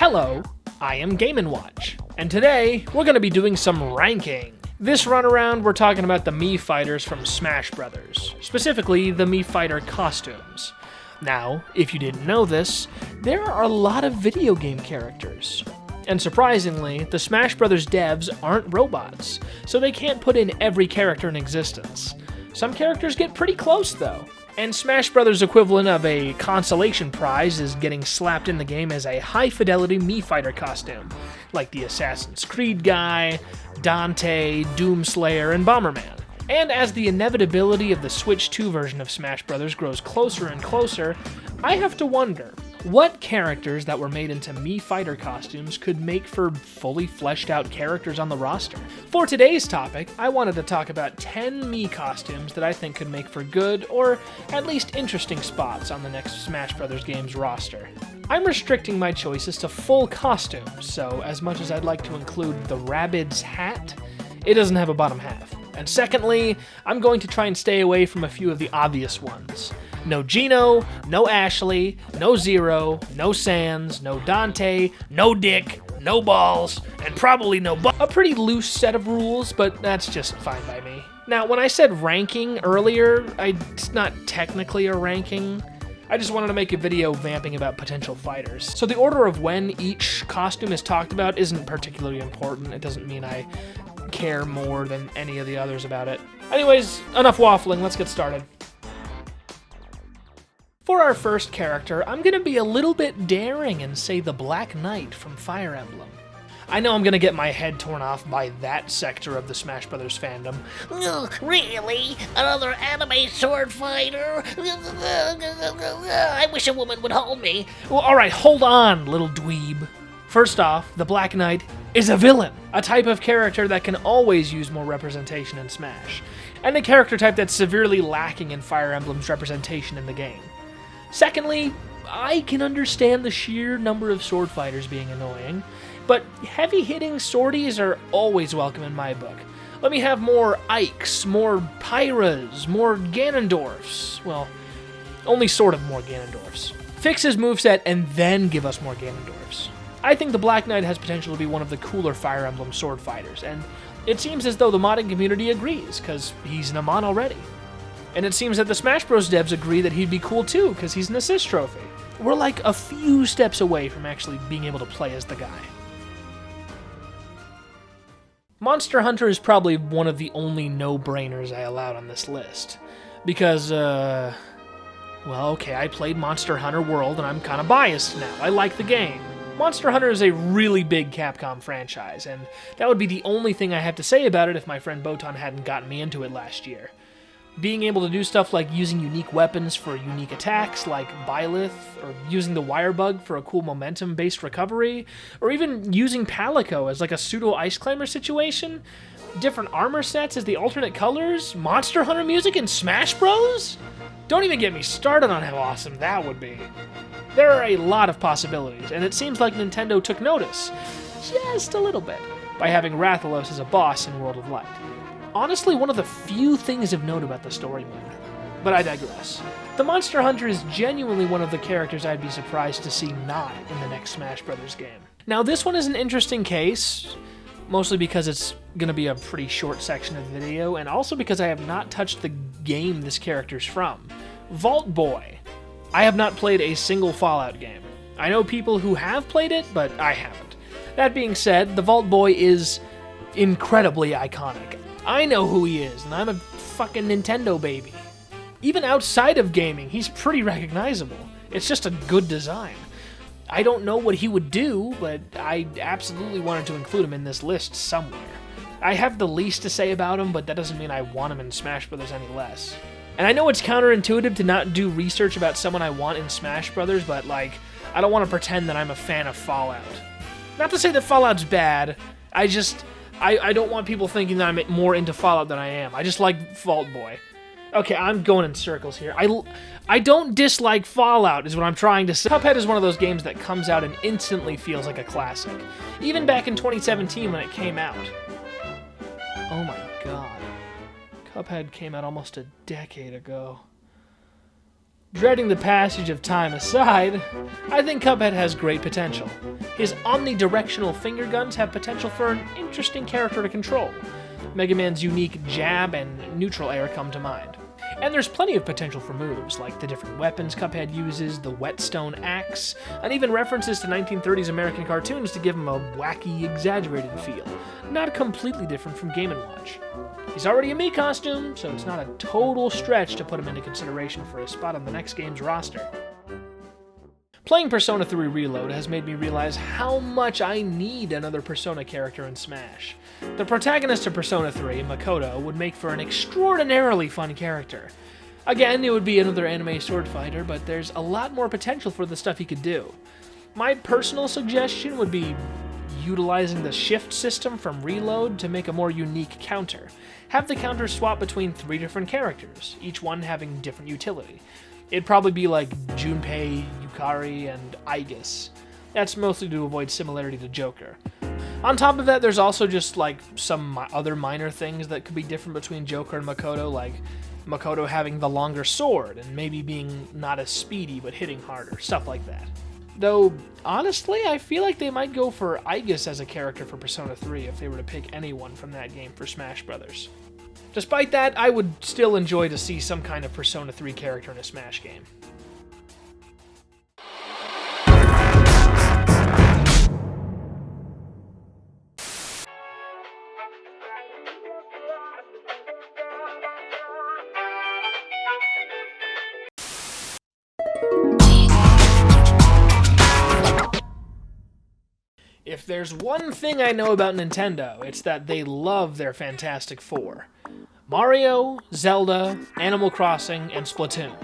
Hello, I am Game & Watch, and today we're going to be doing some ranking. This run around we're talking about the Mii fighters from Smash Brothers, specifically the Mii fighter costumes. Now, if you didn't know this, there are a lot of video game characters. And surprisingly, the Smash Brothers devs aren't robots, so they can't put in every character in existence. Some characters get pretty close though. And Smash Brothers' equivalent of a consolation prize is getting slapped in the game as a high-fidelity Mii fighter costume, like the Assassin's Creed guy, Dante, Doomslayer, and Bomberman. And as the inevitability of the Switch 2 version of Smash Brothers grows closer and closer, I have to wonder, what characters that were made into Mii fighter costumes could make for fully fleshed out characters on the roster? For today's topic, I wanted to talk about 10 Mii costumes that I think could make for good, or at least interesting spots on the next Smash Brothers game's roster. I'm restricting my choices to full costumes, so as much as I'd like to include the Rabbids hat, it doesn't have a bottom half. And secondly, I'm going to try and stay away from a few of the obvious ones. No Gino, no Ashley, no Zero, no Sans, no Dante, no Dick, no Balls, and probably no A pretty loose set of rules, but that's just fine by me. Now, when I said ranking earlier, it's not technically a ranking. I just wanted to make a video vamping about potential fighters. So the order of when each costume is talked about isn't particularly important. It doesn't mean I care more than any of the others about it. Anyways, enough waffling, let's get started. For our first character, I'm gonna be a little bit daring and say the Black Knight from Fire Emblem. I know I'm gonna get my head torn off by that sector of the Smash Brothers fandom. Really? Another anime sword fighter? I wish a woman would hold me. Well, alright, hold on, little dweeb. First off, the Black Knight is a villain, a type of character that can always use more representation in Smash, and a character type that's severely lacking in Fire Emblem's representation in the game. Secondly, I can understand the sheer number of sword fighters being annoying, but heavy-hitting swordies are always welcome in my book. Let me have more Ikes, more Pyras, more Ganondorfs. Well, only sort of more Ganondorfs. Fix his moveset and then give us more Ganondorfs. I think the Black Knight has potential to be one of the cooler Fire Emblem sword fighters, and it seems as though the modding community agrees, because he's an Amon already. And it seems that the Smash Bros. Devs agree that he'd be cool too, because he's an assist trophy. We're like a few steps away from actually being able to play as the guy. Monster Hunter is probably one of the only no-brainers I allowed on this list. Because, well, okay, I played Monster Hunter World, and I'm kind of biased now. I like the game. Monster Hunter is a really big Capcom franchise, and that would be the only thing I have to say about it if my friend Botan hadn't gotten me into it last year. Being able to do stuff like using unique weapons for unique attacks, like Byleth, or using the Wire Bug for a cool momentum-based recovery, or even using Palico as like a pseudo-ice climber situation, different armor sets as the alternate colors, Monster Hunter music in Smash Bros? Don't even get me started on how awesome that would be. There are a lot of possibilities, and it seems like Nintendo took notice, just a little bit, by having Rathalos as a boss in World of Light. Honestly, one of the few things of note about the story mode. But I digress. The Monster Hunter is genuinely one of the characters I'd be surprised to see not in the next Smash Brothers game. Now, this one is an interesting case, mostly because it's going to be a pretty short section of the video, and also because I have not touched the game this character's from. Vault Boy. I have not played a single Fallout game. I know people who have played it, but I haven't. That being said, the Vault Boy is incredibly iconic. I know who he is, and I'm a fucking Nintendo baby. Even outside of gaming, he's pretty recognizable. It's just a good design. I don't know what he would do, but I absolutely wanted to include him in this list somewhere. I have the least to say about him, but that doesn't mean I want him in Smash Brothers any less. And I know it's counterintuitive to not do research about someone I want in Smash Brothers, but like, I don't want to pretend that I'm a fan of Fallout. Not to say that Fallout's bad, I don't want people thinking that I'm more into Fallout than I am. I just like Vault Boy. Okay, I'm going in circles here. I don't dislike Fallout, is what I'm trying to say. Cuphead is one of those games that comes out and instantly feels like a classic. Even back in 2017 when it came out. Oh my god. Cuphead came out almost a decade ago. Dreading the passage of time aside, I think Cuphead has great potential. His omnidirectional finger guns have potential for an interesting character to control. Mega Man's unique jab and neutral air come to mind. And there's plenty of potential for moves, like the different weapons Cuphead uses, the whetstone axe, and even references to 1930s American cartoons to give him a wacky, exaggerated feel. Not completely different from Game & Watch. He's already a Mii costume, so it's not a total stretch to put him into consideration for a spot on the next game's roster. Playing Persona 3 Reload has made me realize how much I need another Persona character in Smash. The protagonist of Persona 3, Makoto, would make for an extraordinarily fun character. Again, it would be another anime sword fighter, but there's a lot more potential for the stuff he could do. My personal suggestion would be utilizing the shift system from Reload to make a more unique counter. Have the counter swap between 3 different characters, each one having different utility. It'd probably be like Junpei, Yukari, and Aigis. That's mostly to avoid similarity to Joker. On top of that, there's also just like some other minor things that could be different between Joker and Makoto, like Makoto having the longer sword and maybe being not as speedy but hitting harder, stuff like that. Though, honestly, I feel like they might go for Aigis as a character for Persona 3 if they were to pick anyone from that game for Smash Bros. Despite that, I would still enjoy to see some kind of Persona 3 character in a Smash game. If there's one thing I know about Nintendo, it's that they love their Fantastic Four. Mario, Zelda, Animal Crossing, and Splatoon.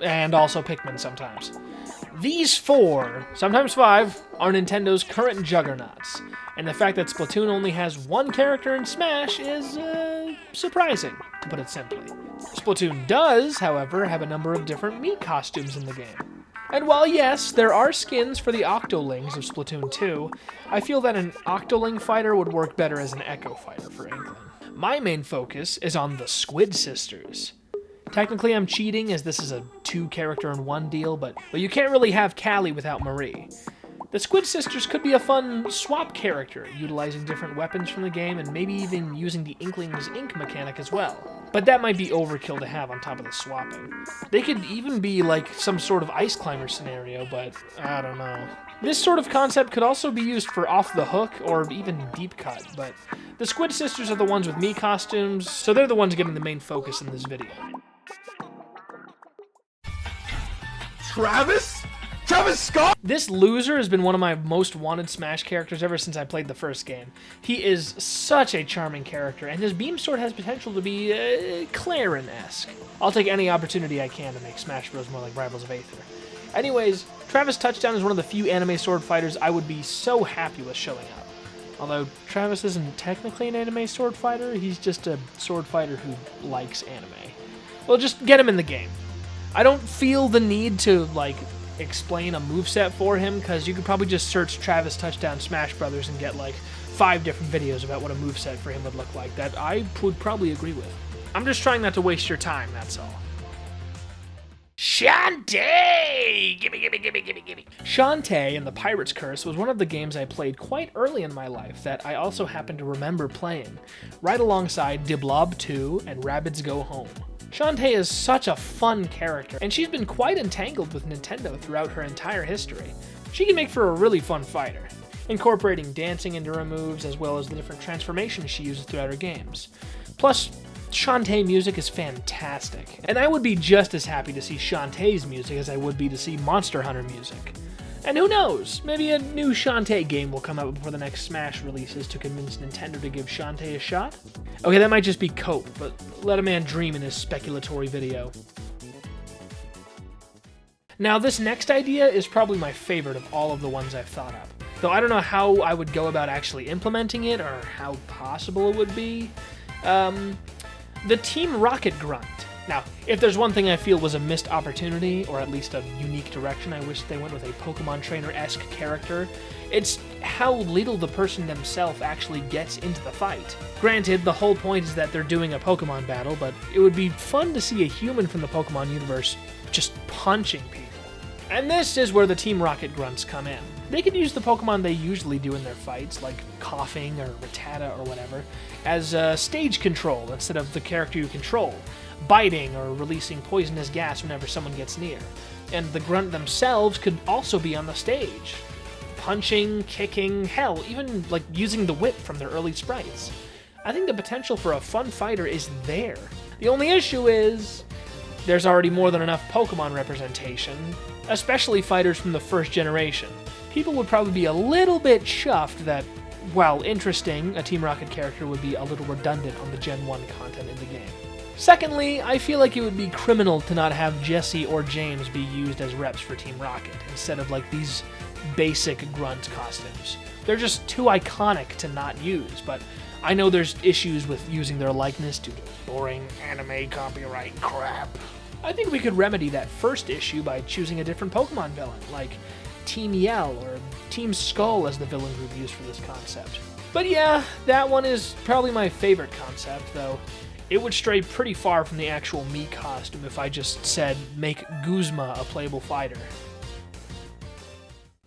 And also Pikmin sometimes. These 4, sometimes 5, are Nintendo's current juggernauts. And the fact that Splatoon only has 1 character in Smash is, surprising, to put it simply. Splatoon does, however, have a number of different Mii costumes in the game. And while yes, there are skins for the Octolings of Splatoon 2, I feel that an Octoling fighter would work better as an Echo fighter for Inkling. My main focus is on the Squid Sisters. Technically I'm cheating as this is a 2-character-in-1 deal, but you can't really have Callie without Marie. The Squid Sisters could be a fun swap character, utilizing different weapons from the game and maybe even using the Inkling's ink mechanic as well. But that might be overkill to have on top of the swapping. They could even be like some sort of ice climber scenario, but I don't know. This sort of concept could also be used for Off the Hook or even Deep Cut, but the Squid Sisters are the ones with Mii costumes, so they're the ones getting the main focus in this video. Travis Scott! This loser has been one of my most wanted Smash characters ever since I played the first game. He is such a charming character, and his beam sword has potential to be Clarin-esque. I'll take any opportunity I can to make Smash Bros. More like Rivals of Aether. Anyways, Travis Touchdown is one of the few anime sword fighters I would be so happy with showing up. Although Travis isn't technically an anime sword fighter, he's just a sword fighter who likes anime. Well, just get him in the game. I don't feel the need to, explain a moveset for him, because you could probably just search Travis Touchdown Smash Brothers and get, 5 different videos about what a moveset for him would look like that I would probably agree with. I'm just trying not to waste your time, that's all. Shantae! Gimme. Shantae and the Pirate's Curse was one of the games I played quite early in my life that I also happen to remember playing, right alongside De Blob 2 and Rabbids Go Home. Shantae is such a fun character, and she's been quite entangled with Nintendo throughout her entire history. She can make for a really fun fighter, incorporating dancing into her moves as well as the different transformations she uses throughout her games. Plus, Shantae music is fantastic, and I would be just as happy to see Shantae's music as I would be to see Monster Hunter music. And who knows, maybe a new Shantae game will come out before the next Smash releases to convince Nintendo to give Shantae a shot? Okay, that might just be cope, but let a man dream in his speculatory video. Now, this next idea is probably my favorite of all of the ones I've thought up. Though I don't know how I would go about actually implementing it, or how possible it would be. The Team Rocket Grunt. Now, if there's one thing I feel was a missed opportunity, or at least a unique direction I wish they went with a Pokemon Trainer-esque character, it's how little the person themselves actually gets into the fight. Granted, the whole point is that they're doing a Pokemon battle, but it would be fun to see a human from the Pokemon universe just punching people. And this is where the Team Rocket grunts come in. They could use the Pokemon they usually do in their fights, like Coughing or Rattata or whatever, as stage control instead of the character you control, biting or releasing poisonous gas whenever someone gets near. And the grunt themselves could also be on the stage, punching, kicking, hell, even like using the whip from their early sprites. I think the potential for a fun fighter is there. The only issue is there's already more than enough Pokemon representation, especially fighters from the first generation. People would probably be a little bit chuffed that, while interesting, a Team Rocket character would be a little redundant on the Gen 1 content in the game. Secondly, I feel like it would be criminal to not have Jesse or James be used as reps for Team Rocket, instead of like these basic grunt costumes. They're just too iconic to not use, but I know there's issues with using their likeness due to boring anime copyright crap. I think we could remedy that first issue by choosing a different Pokemon villain, like Team Yell or Team Skull as the villain group used for this concept. But yeah, that one is probably my favorite concept, though it would stray pretty far from the actual Mii costume if I just said, make Guzma a playable fighter.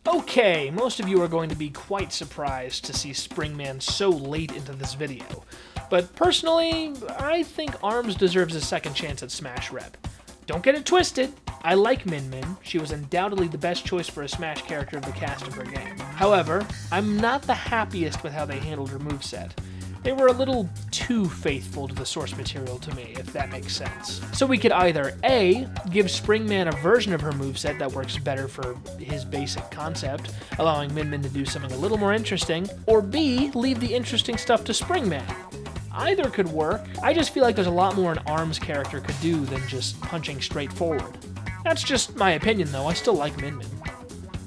Okay, most of you are going to be quite surprised to see Springman so late into this video, but personally, I think ARMS deserves a second chance at Smash Rep. Don't get it twisted, I like Min Min. She was undoubtedly the best choice for a Smash character of the cast of her game. However, I'm not the happiest with how they handled her moveset. They were a little too faithful to the source material to me, if that makes sense. So we could either A, give Springman a version of her moveset that works better for his basic concept, allowing Min Min to do something a little more interesting, or B, leave the interesting stuff to Springman. Either could work. I just feel like there's a lot more an ARMS character could do than just punching straight forward. That's just my opinion, though. I still like Min Min.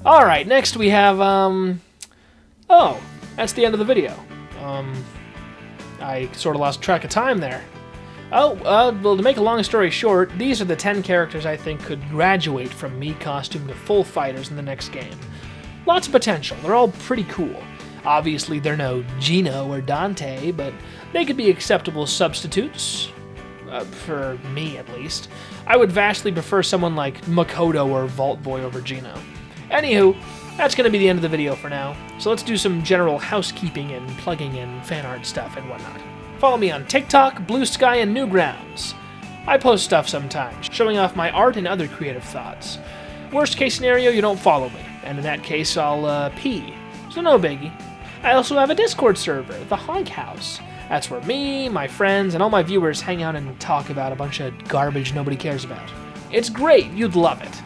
Alright, next we have, oh, that's the end of the video. I sort of lost track of time there. Oh, well, to make a long story short, these are the 10 characters I think could graduate from Mii costume to full fighters in the next game. Lots of potential. They're all pretty cool. Obviously, they're no Gino or Dante, but they could be acceptable substitutes. For me, at least. I would vastly prefer someone like Makoto or Vault Boy over Gino. Anywho, that's going to be the end of the video for now, so let's do some general housekeeping and plugging in fan art stuff and whatnot. Follow me on TikTok, Blue Sky, and Newgrounds. I post stuff sometimes, showing off my art and other creative thoughts. Worst case scenario, you don't follow me, and in that case, I'll pee, so no biggie. I also have a Discord server, the Honk House. That's where me, my friends, and all my viewers hang out and talk about a bunch of garbage nobody cares about. It's great, you'd love it.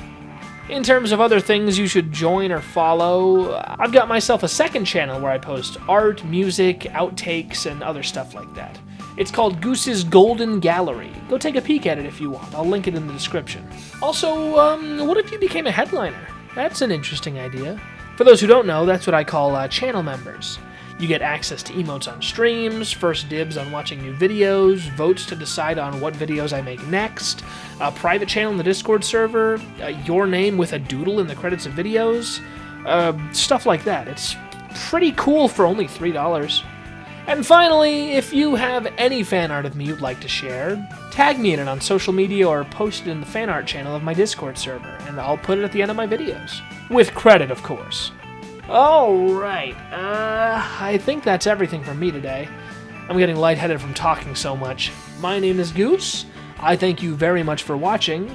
In terms of other things you should join or follow, I've got myself a second channel where I post art, music, outtakes, and other stuff like that. It's called Goose's Golden Gallery. Go take a peek at it if you want. I'll link it in the description. Also, what if you became a headliner? That's an interesting idea. For those who don't know, that's what I call channel members. You get access to emotes on streams, first dibs on watching new videos, votes to decide on what videos I make next, a private channel in the Discord server, your name with a doodle in the credits of videos, stuff like that. It's pretty cool for only $3. And finally, if you have any fan art of me you'd like to share, tag me in it on social media or post it in the fan art channel of my Discord server, and I'll put it at the end of my videos. With credit, of course. Alright, I think that's everything from me today. I'm getting lightheaded from talking so much. My name is Goose. I thank you very much for watching,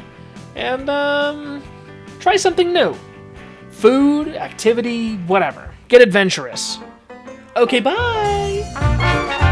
and, try something new. Food, activity, whatever. Get adventurous. Okay, bye!